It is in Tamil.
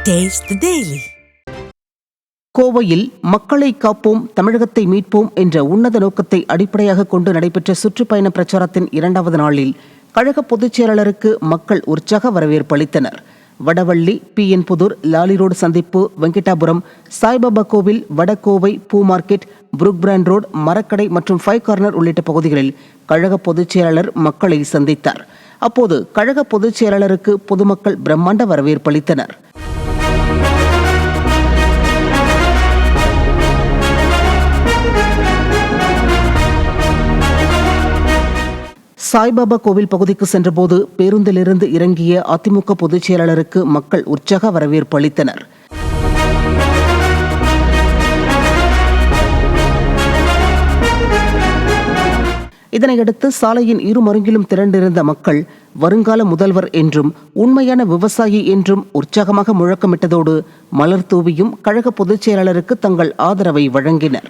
Taste the Daily. கோவையில் மக்களை காப்போம் தமிழகத்தை மீட்போம் என்ற உன்னத நோக்கத்தை அடிப்படையாக கொண்டு நடைபெற்ற சுற்றுப்பயண பிரச்சாரத்தின் 2வது நாளில் கழக பொதுச் செயலாளருக்கு மக்கள் உற்சாக வரவேற்பு அளித்தனர். வடவள்ளி, PN புதூர், லாலி ரோடு சந்திப்பு, வெங்கடாபுரம், சாய்பாபா கோவில், வடகோவை, பூ மார்க்கெட், புரூக் பிராண்ட் ரோடு, மரக்கடை மற்றும் 5 கார்னர் உள்ளிட்ட பகுதிகளில் கழக பொதுச் செயலாளர் மக்களை சந்தித்தார். அப்போது கழக பொதுச் செயலாளருக்கு பொதுமக்கள் பிரம்மாண்ட வரவேற்பு அளித்தனர். சாய்பாபா கோவில் பகுதிக்கு சென்றபோது பேருந்திலிருந்து இறங்கிய அதிமுக பொதுச் செயலாளருக்கு மக்கள் உற்சாக வரவேற்பு அளித்தனர். இதனையடுத்து சாலையின் இருமருங்கிலும் திரண்டிருந்த மக்கள் வருங்கால முதல்வர் என்றும் உண்மையான விவசாயி என்றும் உற்சாகமாக முழக்கமிட்டதோடு மலர் தூவியும் கழக பொதுச் செயலாளருக்கு தங்கள் ஆதரவை வழங்கினர்.